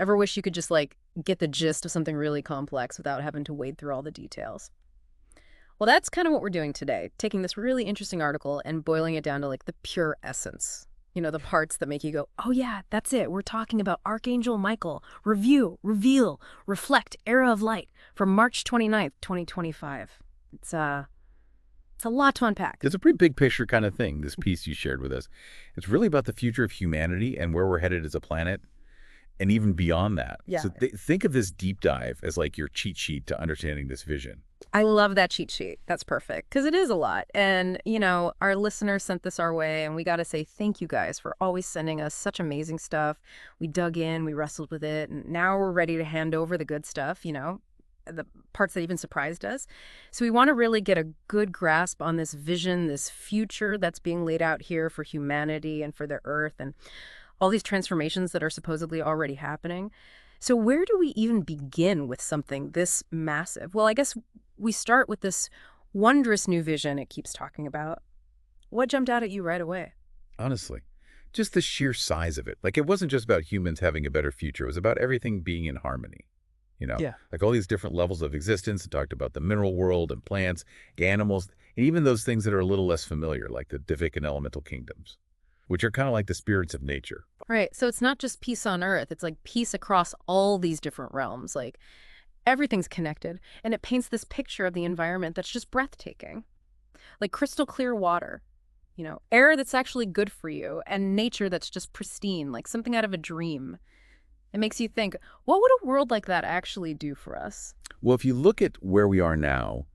Ever wish you could just, like, get the gist of something really complex without having to wade through all the details? Well, that's kind of what we're doing today, taking this really interesting article and boiling it down to, like, the pure essence. You know, the parts that make you go, oh yeah, that's it. We're talking about Archangel Michael. Review, reveal, reflect, era of light from March 29th, 2025. It's a lot to unpack. It's a pretty big picture kind of thing, this piece you shared with us. It's really about the future of humanity and where we're headed as a planet, and even beyond that. Yeah. So think of this deep dive as like your cheat sheet to understanding this vision. I love that cheat sheet. That's perfect. Because it is a lot. And, you know, our listeners sent this our way, and we got to say thank you guys for always sending us such amazing stuff. We dug in, we wrestled with it, and now we're ready to hand over the good stuff, you know, the parts that even surprised us. So we want to really get a good grasp on this vision, this future that's being laid out here for humanity and for the earth, and all these transformations that are supposedly already happening. So where do we even begin with something this massive? Well, I guess we start with this wondrous new vision it keeps talking about. What jumped out at you right away? Honestly, just the sheer size of it. Like, it wasn't just about humans having a better future. It was about everything being in harmony. You know, Yeah. like all these different levels of existence. It talked about the mineral world and plants, animals, and even those things that are a little less familiar, like the Divic and elemental kingdoms, which are kind of like the spirits of nature. Right. So it's not just peace on Earth. It's like peace across all these different realms. Like everything's connected. And it paints this picture of the environment that's just breathtaking. Like crystal clear water, you know, air that's actually good for you, and nature that's just pristine, like something out of a dream. It makes you think, what would a world like that actually do for us? Well, if you look at where we are now,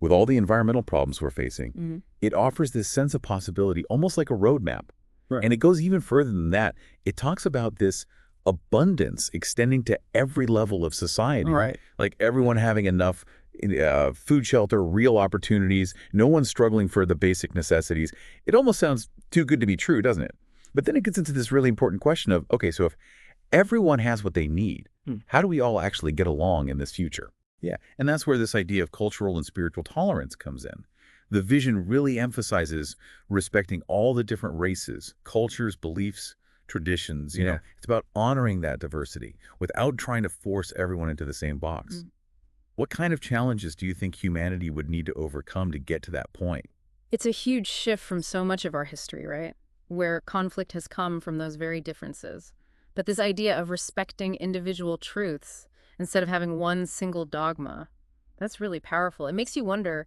with all the environmental problems we're facing, it offers this sense of possibility, almost like a roadmap. Right. And it goes even further than that. It talks about this abundance extending to every level of society. Right. Like everyone having enough food, shelter, real opportunities, no one struggling for the basic necessities. It almost sounds too good to be true, doesn't it? But then it gets into this really important question of, okay, so if everyone has what they need, how do we all actually get along in this future? Yeah, and that's where this idea of cultural and spiritual tolerance comes in. The vision really emphasizes respecting all the different races, cultures, beliefs, traditions. You know, it's about honoring that diversity without trying to force everyone into the same box. What kind of challenges do you think humanity would need to overcome to get to that point? It's a huge shift from so much of our history, right? Where conflict has come from those very differences. But this idea of respecting individual truths instead of having one single dogma, that's really powerful. It makes you wonder,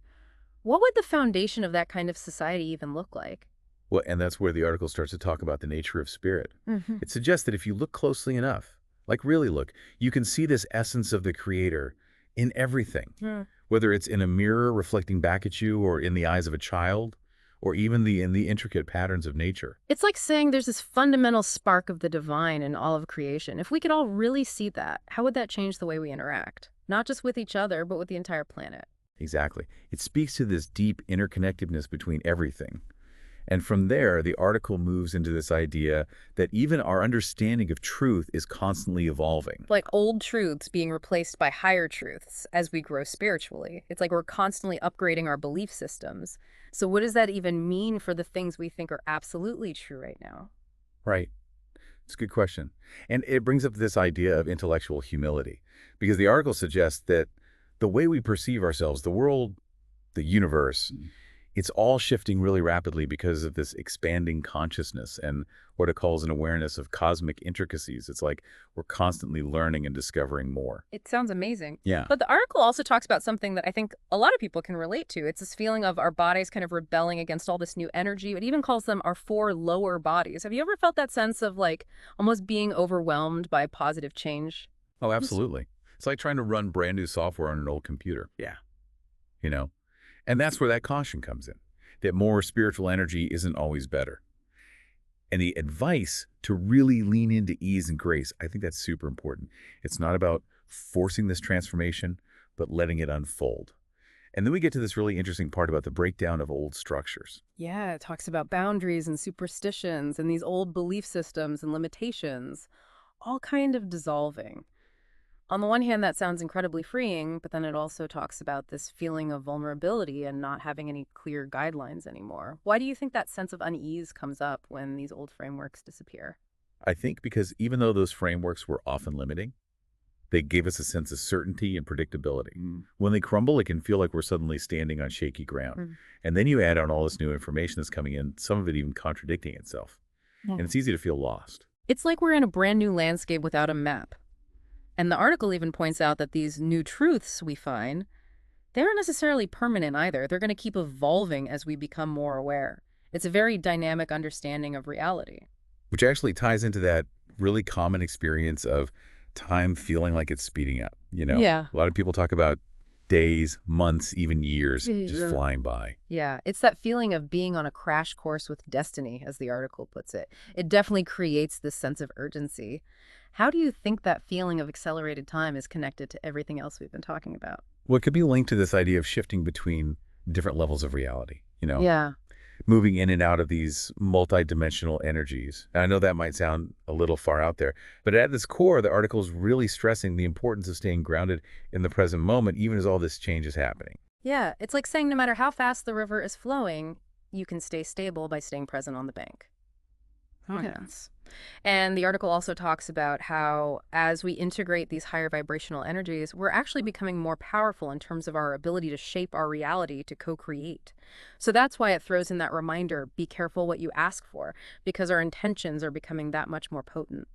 what would the foundation of that kind of society even look like? Well, and that's where the article starts to talk about the nature of spirit. It suggests that if you look closely enough, like really look, you can see this essence of the creator in everything, whether it's in a mirror reflecting back at you or in the eyes of a child, or even in the intricate patterns of nature. It's like saying there's this fundamental spark of the divine in all of creation. If we could all really see that, how would that change the way we interact? Not just with each other, but with the entire planet. Exactly. It speaks to this deep interconnectedness between everything. And from there, the article moves into this idea that even our understanding of truth is constantly evolving. Like old truths being replaced by higher truths as we grow spiritually. It's like we're constantly upgrading our belief systems. So what does that even mean for the things we think are absolutely true right now? Right. It's a good question. And it brings up this idea of intellectual humility, because the article suggests that the way we perceive ourselves, the world, the universe, it's all shifting really rapidly because of this expanding consciousness and what it calls an awareness of cosmic intricacies. It's like we're constantly learning and discovering more. It sounds amazing. Yeah. But the article also talks about something that I think a lot of people can relate to. It's this feeling of our bodies kind of rebelling against all this new energy. It even calls them our four lower bodies. Have you ever felt that sense of like almost being overwhelmed by positive change? Oh, absolutely. It's like trying to run brand new software on an old computer. Yeah. You know? And that's where that caution comes in, that more spiritual energy isn't always better. And the advice to really lean into ease and grace, I think that's super important. It's not about forcing this transformation, but letting it unfold. And then we get to this really interesting part about the breakdown of old structures. Yeah, it talks about boundaries and superstitions and these old belief systems and limitations, all kind of dissolving. On the one hand, that sounds incredibly freeing, but then it also talks about this feeling of vulnerability and not having any clear guidelines anymore. Why do you think that sense of unease comes up when these old frameworks disappear? I think because even though those frameworks were often limiting, they gave us a sense of certainty and predictability. Mm. When they crumble, it can feel like we're suddenly standing on shaky ground. Mm. And then you add on all this new information that's coming in, some of it even contradicting itself. Yeah. And it's easy to feel lost. It's like we're in a brand new landscape without a map. And the article even points out that these new truths we find, they aren't necessarily permanent either. They're going to keep evolving as we become more aware. It's a very dynamic understanding of reality. Which actually ties into that really common experience of time feeling like it's speeding up. Yeah. A lot of people talk about days, months, even years just Yeah. flying by. Yeah, it's that feeling of being on a crash course with destiny, as the article puts it. It definitely creates this sense of urgency. How do you think that feeling of accelerated time is connected to everything else we've been talking about? Well, it could be linked to this idea of shifting between different levels of reality, Yeah. moving in and out of these multidimensional energies. And I know that might sound a little far out there, but at its core, the article is really stressing the importance of staying grounded in the present moment, even as all this change is happening. Yeah, it's like saying no matter how fast the river is flowing, you can stay stable by staying present on the bank. Yes. And the article also talks about how as we integrate these higher vibrational energies, we're actually becoming more powerful in terms of our ability to shape our reality to co-create. So that's why it throws in that reminder, be careful what you ask for, because our intentions are becoming that much more potent.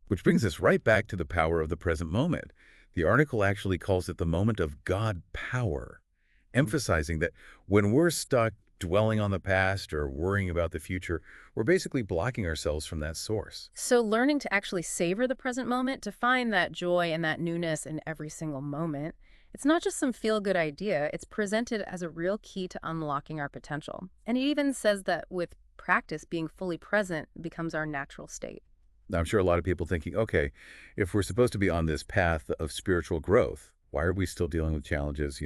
Which brings us right back to the power of the present moment. The article actually calls it the moment of God power, emphasizing that when we're stuck dwelling on the past or worrying about the future, we're basically blocking ourselves from that source. So learning to actually savor the present moment, to find that joy and that newness in every single moment, it's not just some feel-good idea, it's presented as a real key to unlocking our potential. And it even says that with practice, being fully present becomes our natural state. Now, I'm sure a lot of people thinking, okay, if we're supposed to be on this path of spiritual growth, why are we still dealing with challenges?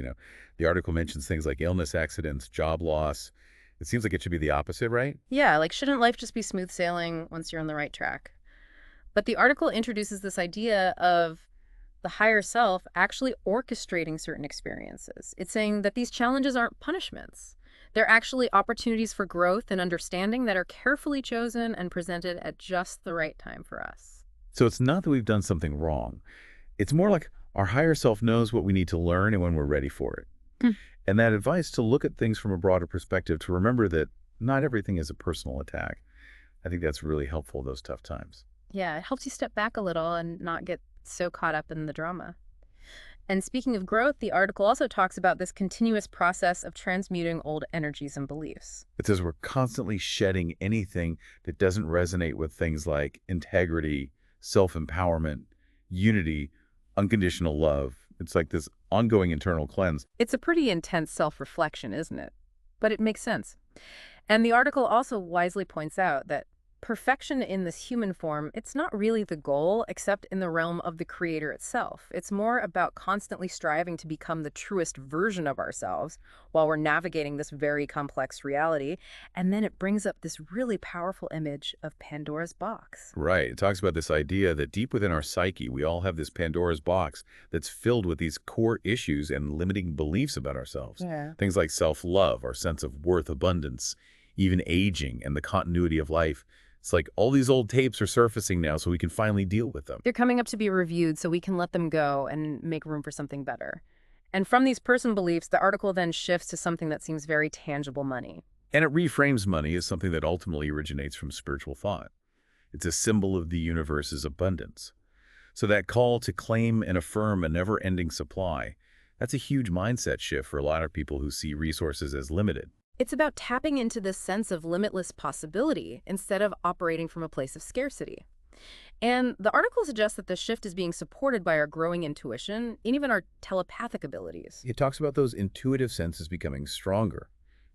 The article mentions things like illness, accidents, job loss. It seems like it should be the opposite, right? Yeah, like shouldn't life just be smooth sailing once you're on the right track? But the article introduces this idea of the higher self actually orchestrating certain experiences. It's saying that these challenges aren't punishments. They're actually opportunities for growth and understanding that are carefully chosen and presented at just the right time for us. So it's not that we've done something wrong. It's more like our higher self knows what we need to learn and when we're ready for it. Hmm. And that advice to look at things from a broader perspective, to remember that not everything is a personal attack. I think that's really helpful in those tough times. Yeah, it helps you step back a little and not get so caught up in the drama. And speaking of growth, the article also talks about this continuous process of transmuting old energies and beliefs. It says we're constantly shedding anything that doesn't resonate with things like integrity, self-empowerment, unity, unconditional love. It's like this ongoing internal cleanse. It's a pretty intense self-reflection, isn't it? But it makes sense. And the article also wisely points out that perfection in this human form, it's not really the goal, except in the realm of the creator itself. It's more about constantly striving to become the truest version of ourselves while we're navigating this very complex reality. And then it brings up this really powerful image of Pandora's box. Right. It talks about this idea that deep within our psyche, we all have this Pandora's box that's filled with these core issues and limiting beliefs about ourselves. Yeah. Things like self-love, our sense of worth, abundance, even aging and the continuity of life. It's like all these old tapes are surfacing now so we can finally deal with them. They're coming up to be reviewed so we can let them go and make room for something better. And from these person beliefs, the article then shifts to something that seems very tangible: money. And it reframes money as something that ultimately originates from spiritual thought. It's a symbol of the universe's abundance. So that call to claim and affirm a never-ending supply, that's a huge mindset shift for a lot of people who see resources as limited. It's about tapping into this sense of limitless possibility instead of operating from a place of scarcity. And the article suggests that this shift is being supported by our growing intuition and even our telepathic abilities. It talks about those intuitive senses becoming stronger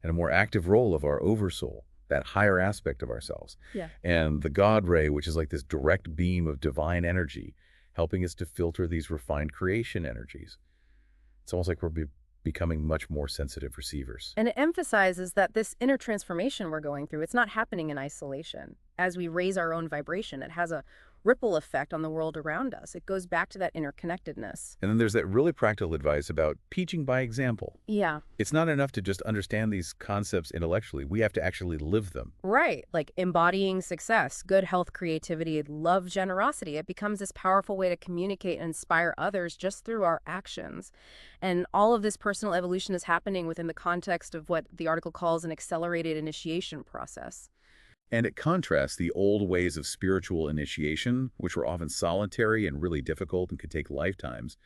and a more active role of our oversoul, that higher aspect of ourselves. Yeah. And the God ray, which is like this direct beam of divine energy, helping us to filter these refined creation energies. It's almost like we're becoming much more sensitive receivers. And it emphasizes that this inner transformation we're going through, it's not happening in isolation. As we raise our own vibration, it has a ripple effect on the world around us. It goes back to that interconnectedness. And then there's that really practical advice about teaching by example. Yeah. It's not enough to just understand these concepts intellectually. We have to actually live them. Right, like embodying success, good health, creativity, love, generosity. It becomes this powerful way to communicate and inspire others just through our actions. And all of this personal evolution is happening within the context of what the article calls an accelerated initiation process. And it contrasts the old ways of spiritual initiation, which were often solitary and really difficult and could take lifetimes,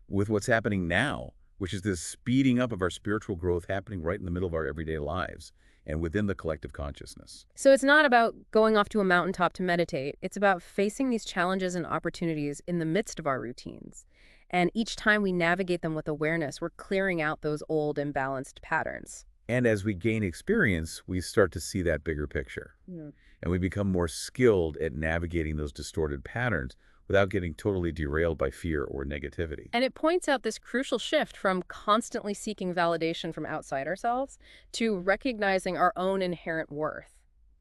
with what's happening now, which is this speeding up of our spiritual growth happening right in the middle of our everyday lives and within the collective consciousness. So it's not about going off to a mountaintop to meditate. It's about facing these challenges and opportunities in the midst of our routines. And each time we navigate them with awareness, we're clearing out those old imbalanced patterns. And as we gain experience, we start to see that bigger picture. Yeah. And we become more skilled at navigating those distorted patterns without getting totally derailed by fear or negativity. And it points out this crucial shift from constantly seeking validation from outside ourselves to recognizing our own inherent worth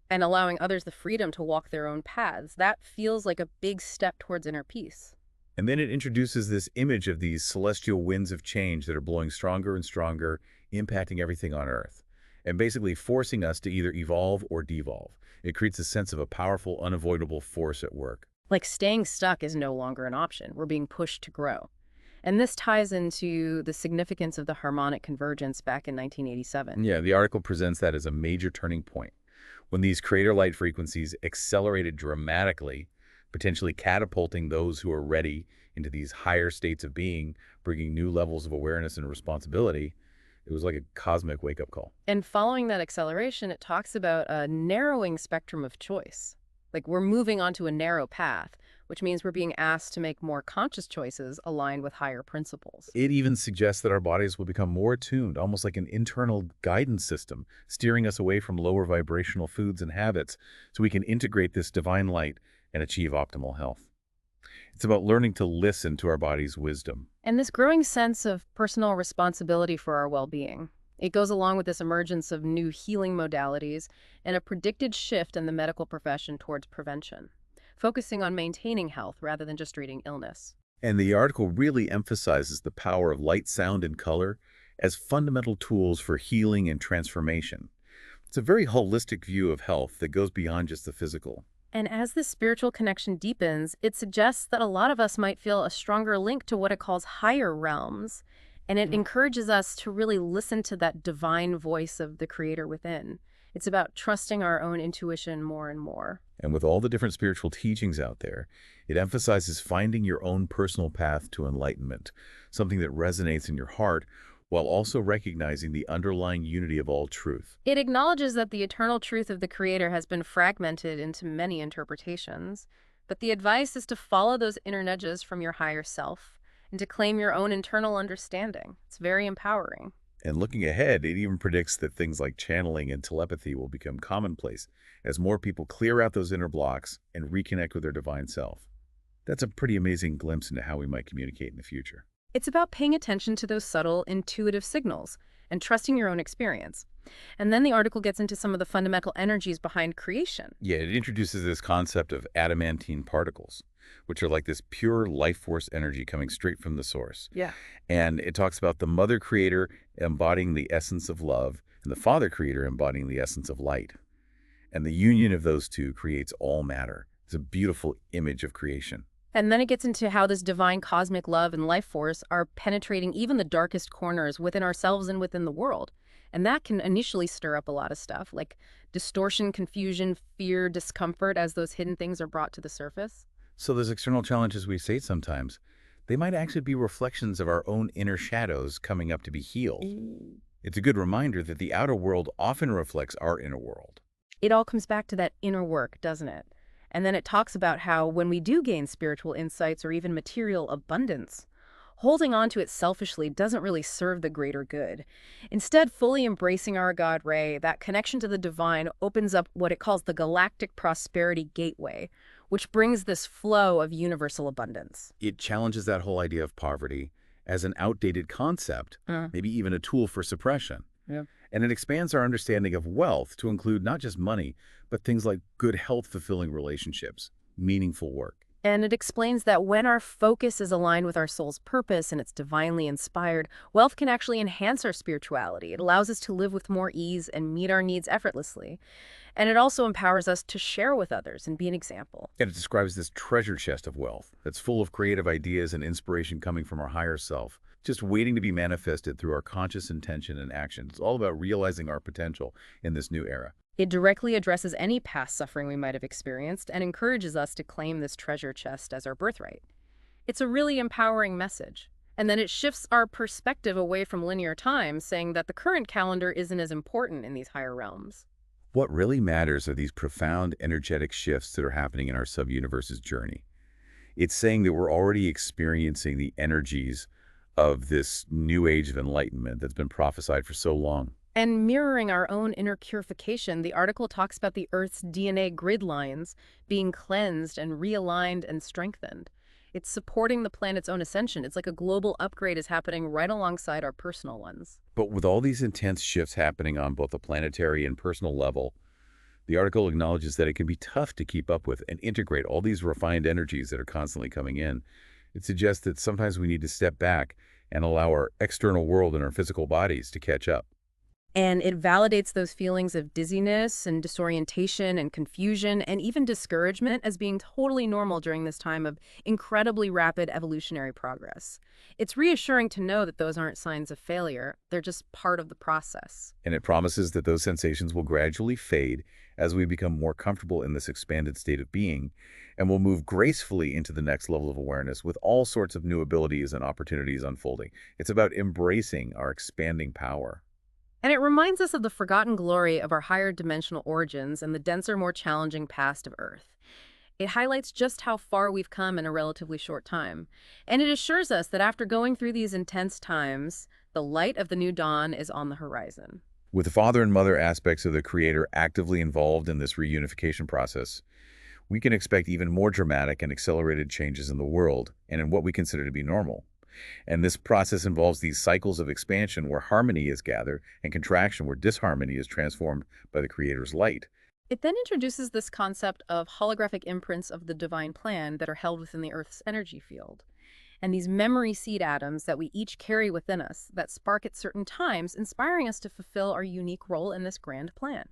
and allowing others the freedom to walk their own paths. That feels like a big step towards inner peace. And then it introduces this image of these celestial winds of change that are blowing stronger and stronger, impacting everything on Earth, and basically forcing us to either evolve or devolve. It creates a sense of a powerful, unavoidable force at work. Like staying stuck is no longer an option. We're being pushed to grow. And this ties into the significance of the harmonic convergence back in 1987. Yeah, the article presents that as a major turning point, when these creator light frequencies accelerated dramatically, potentially catapulting those who are ready into these higher states of being, bringing new levels of awareness and responsibility. It was like a cosmic wake-up call. And following that acceleration, it talks about a narrowing spectrum of choice. Like we're moving onto a narrow path, which means we're being asked to make more conscious choices aligned with higher principles. It even suggests that our bodies will become more attuned, almost like an internal guidance system, steering us away from lower vibrational foods and habits so we can integrate this divine light and achieve optimal health. It's about learning to listen to our body's wisdom. And this growing sense of personal responsibility for our well-being. It goes along with this emergence of new healing modalities and a predicted shift in the medical profession towards prevention, focusing on maintaining health rather than just treating illness. And the article really emphasizes the power of light, sound, and color as fundamental tools for healing and transformation. It's a very holistic view of health that goes beyond just the physical. And as this spiritual connection deepens, it suggests that a lot of us might feel a stronger link to what it calls higher realms. And it encourages us to really listen to that divine voice of the creator within. It's about trusting our own intuition more and more. And with all the different spiritual teachings out there, it emphasizes finding your own personal path to enlightenment, something that resonates in your heart, while also recognizing the underlying unity of all truth. It acknowledges that the eternal truth of the Creator has been fragmented into many interpretations, but the advice is to follow those inner nudges from your higher self and to claim your own internal understanding. It's very empowering. And looking ahead, it even predicts that things like channeling and telepathy will become commonplace as more people clear out those inner blocks and reconnect with their divine self. That's a pretty amazing glimpse into how we might communicate in the future. It's about paying attention to those subtle, intuitive signals and trusting your own experience. And then the article gets into some of the fundamental energies behind creation. Yeah, it introduces this concept of adamantine particles, which are like this pure life force energy coming straight from the source. Yeah. And it talks about the mother creator embodying the essence of love and the father creator embodying the essence of light. And the union of those two creates all matter. It's a beautiful image of creation. And then it gets into how this divine cosmic love and life force are penetrating even the darkest corners within ourselves and within the world. And that can initially stir up a lot of stuff, like distortion, confusion, fear, discomfort as those hidden things are brought to the surface. So those external challenges we face sometimes, they might actually be reflections of our own inner shadows coming up to be healed. It's a good reminder that the outer world often reflects our inner world. It all comes back to that inner work, doesn't it? And then it talks about how when we do gain spiritual insights or even material abundance, holding on to it selfishly doesn't really serve the greater good. Instead, fully embracing our God Ray, that connection to the divine opens up what it calls the galactic prosperity gateway, which brings this flow of universal abundance. It challenges that whole idea of poverty as an outdated concept, maybe even a tool for suppression. Yeah. And it expands our understanding of wealth to include not just money, but things like good health-fulfilling relationships, meaningful work, And it explains that when our focus is aligned with our soul's purpose and it's divinely inspired, wealth can actually enhance our spirituality. It allows us to live with more ease and meet our needs effortlessly. And it also empowers us to share with others and be an example. And it describes this treasure chest of wealth that's full of creative ideas and inspiration coming from our higher self, just waiting to be manifested through our conscious intention and action. It's all about realizing our potential in this new era. It directly addresses any past suffering we might have experienced and encourages us to claim this treasure chest as our birthright. It's a really empowering message. And then it shifts our perspective away from linear time, saying that the current calendar isn't as important in these higher realms. What really matters are these profound energetic shifts that are happening in our sub-universe's journey. It's saying that we're already experiencing the energies of this new age of enlightenment that's been prophesied for so long. And mirroring our own inner purification, the article talks about the Earth's DNA grid lines being cleansed and realigned and strengthened. It's supporting the planet's own ascension. It's like a global upgrade is happening right alongside our personal ones. But with all these intense shifts happening on both the planetary and personal level, the article acknowledges that it can be tough to keep up with and integrate all these refined energies that are constantly coming in. It suggests that sometimes we need to step back and allow our external world and our physical bodies to catch up. And it validates those feelings of dizziness and disorientation and confusion and even discouragement as being totally normal during this time of incredibly rapid evolutionary progress. It's reassuring to know that those aren't signs of failure. They're just part of the process. And it promises that those sensations will gradually fade as we become more comfortable in this expanded state of being, and will move gracefully into the next level of awareness with all sorts of new abilities and opportunities unfolding. It's about embracing our expanding power. And it reminds us of the forgotten glory of our higher dimensional origins and the denser, more challenging past of Earth. It highlights just how far we've come in a relatively short time. And it assures us that after going through these intense times, the light of the new dawn is on the horizon. With the father and mother aspects of the Creator actively involved in this reunification process, we can expect even more dramatic and accelerated changes in the world and in what we consider to be normal. And this process involves these cycles of expansion where harmony is gathered and contraction where disharmony is transformed by the Creator's light. It then introduces this concept of holographic imprints of the divine plan that are held within the Earth's energy field. And these memory seed atoms that we each carry within us that spark at certain times, inspiring us to fulfill our unique role in this grand plan.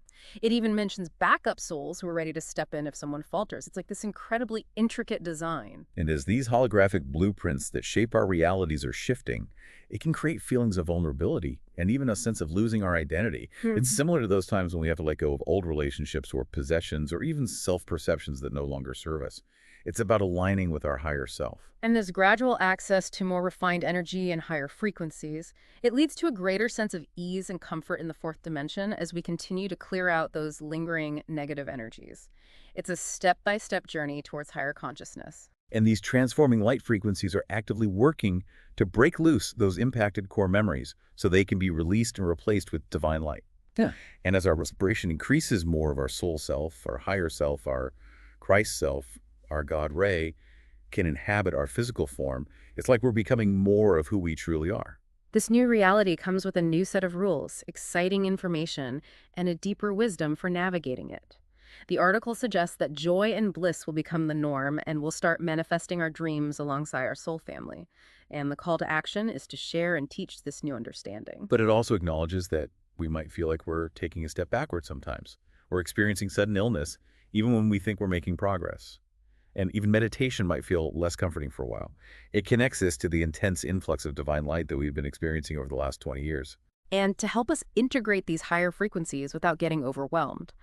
It even mentions backup souls who are ready to step in if someone falters. It's like this incredibly intricate design. And as these holographic blueprints that shape our realities are shifting, it can create feelings of vulnerability and even a sense of losing our identity. It's similar to those times when we have to let go of old relationships or possessions or even self-perceptions that no longer serve us. It's about aligning with our higher self. And this gradual access to more refined energy and higher frequencies, it leads to a greater sense of ease and comfort in the fourth dimension as we continue to clear out those lingering negative energies. It's a step-by-step journey towards higher consciousness. And these transforming light frequencies are actively working to break loose those impacted core memories so they can be released and replaced with divine light. Yeah. And as our vibration increases, more of our soul self, our higher self, our Christ self, our God Ray, can inhabit our physical form, it's like we're becoming more of who we truly are. This new reality comes with a new set of rules, exciting information, and a deeper wisdom for navigating it. The article suggests that joy and bliss will become the norm and we'll start manifesting our dreams alongside our soul family. And the call to action is to share and teach this new understanding. But it also acknowledges that we might feel like we're taking a step backward sometimes. We're experiencing sudden illness, even when we think we're making progress. And even meditation might feel less comforting for a while. It connects this to the intense influx of divine light that we've been experiencing over the last 20 years. And to help us integrate these higher frequencies without getting overwhelmed,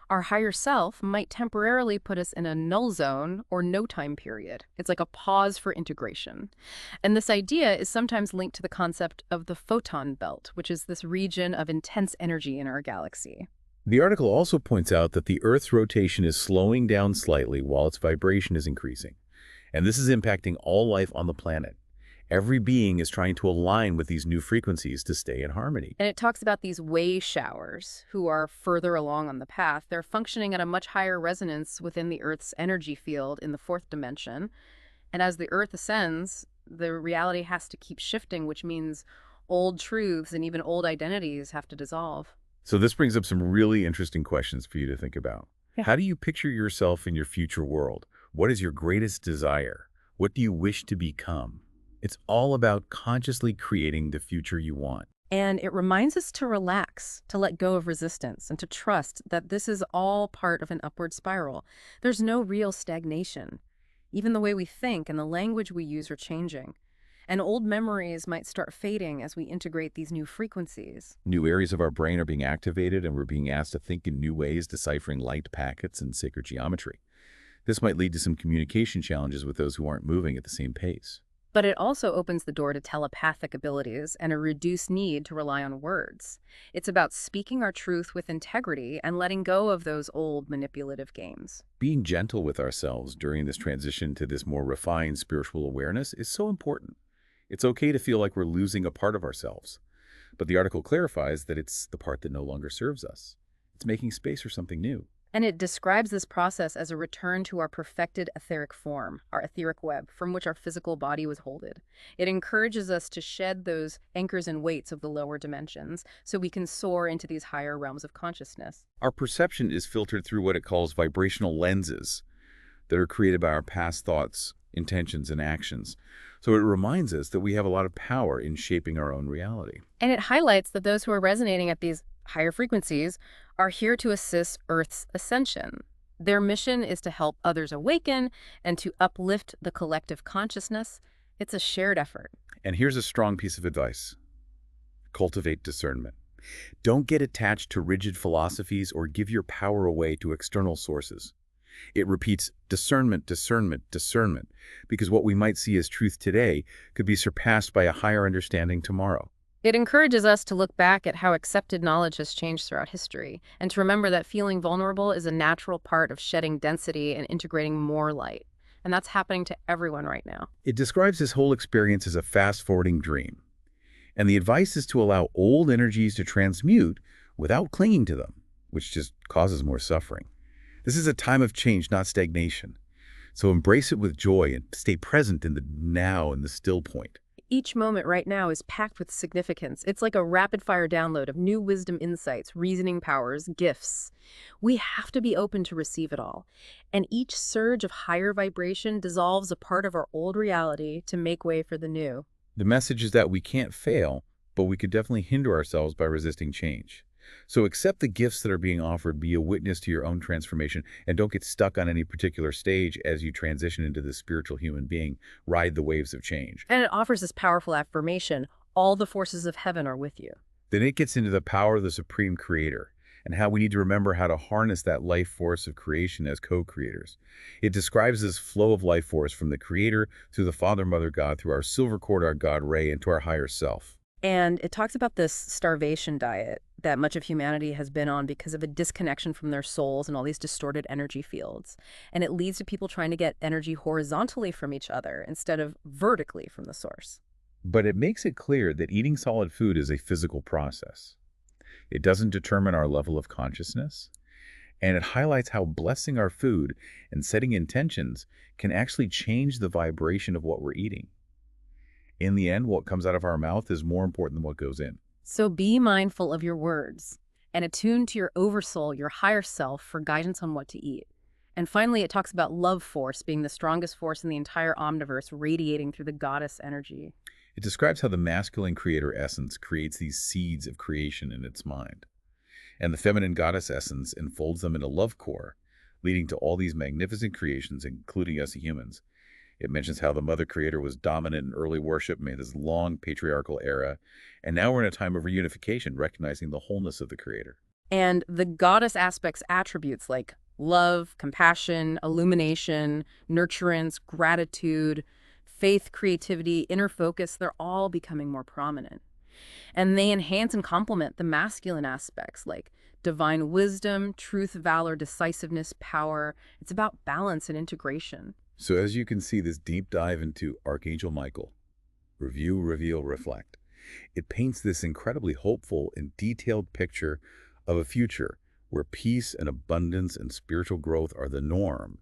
our higher self might temporarily put us in a null zone or no time period. It's like a pause for integration. And this idea is sometimes linked to the concept of the photon belt, which is this region of intense energy in our galaxy. The article also points out that the Earth's rotation is slowing down slightly while its vibration is increasing. And this is impacting all life on the planet. Every being is trying to align with these new frequencies to stay in harmony. And it talks about these way showers who are further along on the path. They're functioning at a much higher resonance within the Earth's energy field in the fourth dimension. And as the Earth ascends, the reality has to keep shifting, which means old truths and even old identities have to dissolve. So this brings up some really interesting questions for you to think about. Yeah. How do you picture yourself in your future world? What is your greatest desire? What do you wish to become? It's all about consciously creating the future you want. And it reminds us to relax, to let go of resistance, and to trust that this is all part of an upward spiral. There's no real stagnation. Even the way we think and the language we use are changing. And old memories might start fading as we integrate these new frequencies. New areas of our brain are being activated, and we're being asked to think in new ways, deciphering light packets and sacred geometry. This might lead to some communication challenges with those who aren't moving at the same pace. But it also opens the door to telepathic abilities and a reduced need to rely on words. It's about speaking our truth with integrity and letting go of those old manipulative games. Being gentle with ourselves during this transition to this more refined spiritual awareness is so important. It's okay to feel like we're losing a part of ourselves. But the article clarifies that it's the part that no longer serves us. It's making space for something new. And it describes this process as a return to our perfected etheric form, our etheric web, from which our physical body was holded. It encourages us to shed those anchors and weights of the lower dimensions so we can soar into these higher realms of consciousness. Our perception is filtered through what it calls vibrational lenses that are created by our past thoughts, intentions, and actions. So it reminds us that we have a lot of power in shaping our own reality. And it highlights that those who are resonating at these higher frequencies are here to assist Earth's ascension. Their mission is to help others awaken and to uplift the collective consciousness. It's a shared effort. And here's a strong piece of advice. Cultivate discernment. Don't get attached to rigid philosophies or give your power away to external sources. It repeats discernment, discernment, discernment, because what we might see as truth today could be surpassed by a higher understanding tomorrow. It encourages us to look back at how accepted knowledge has changed throughout history, and to remember that feeling vulnerable is a natural part of shedding density and integrating more light. And that's happening to everyone right now. It describes this whole experience as a fast-forwarding dream. And the advice is to allow old energies to transmute without clinging to them, which just causes more suffering. This is a time of change, not stagnation. So embrace it with joy and stay present in the now and the still point. Each moment right now is packed with significance. It's like a rapid-fire download of new wisdom insights, reasoning powers, gifts. We have to be open to receive it all. And each surge of higher vibration dissolves a part of our old reality to make way for the new. The message is that we can't fail, but we could definitely hinder ourselves by resisting change. So accept the gifts that are being offered, be a witness to your own transformation, and don't get stuck on any particular stage as you transition into the spiritual human being. Ride the waves of change. And it offers this powerful affirmation: all the forces of heaven are with you. Then it gets into the power of the Supreme Creator and how we need to remember how to harness that life force of creation as co-creators. It describes this flow of life force from the Creator through the Father, Mother, God, through our silver cord, our God Ray, and to our higher self. And it talks about this starvation diet that much of humanity has been on because of a disconnection from their souls and all these distorted energy fields. And it leads to people trying to get energy horizontally from each other instead of vertically from the source. But it makes it clear that eating solid food is a physical process. It doesn't determine our level of consciousness, and it highlights how blessing our food and setting intentions can actually change the vibration of what we're eating. In the end, what comes out of our mouth is more important than what goes in. So be mindful of your words and attune to your oversoul, your higher self, for guidance on what to eat. And finally, it talks about love force being the strongest force in the entire omniverse, radiating through the goddess energy. It describes how the masculine creator essence creates these seeds of creation in its mind, and the feminine goddess essence enfolds them in a love core, leading to all these magnificent creations, including us humans. It mentions how the Mother Creator was dominant in early worship, made this long patriarchal era, and now we're in a time of reunification, recognizing the wholeness of the Creator. And the goddess aspects attributes like love, compassion, illumination, nurturance, gratitude, faith, creativity, inner focus, they're all becoming more prominent. And they enhance and complement the masculine aspects like divine wisdom, truth, valor, decisiveness, power. It's about balance and integration. So as you can see, this deep dive into Archangel Michael, review, reveal, reflect, it paints this incredibly hopeful and detailed picture of a future where peace and abundance and spiritual growth are the norm.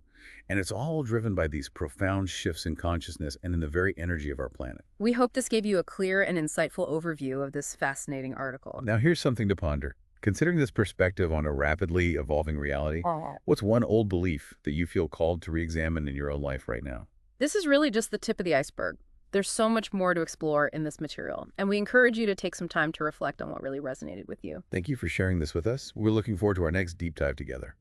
And it's all driven by these profound shifts in consciousness and in the very energy of our planet. We hope this gave you a clear and insightful overview of this fascinating article. Now here's something to ponder. Considering this perspective on a rapidly evolving reality, what's one old belief that you feel called to re-examine in your own life right now? This is really just the tip of the iceberg. There's so much more to explore in this material, and we encourage you to take some time to reflect on what really resonated with you. Thank you for sharing this with us. We're looking forward to our next deep dive together.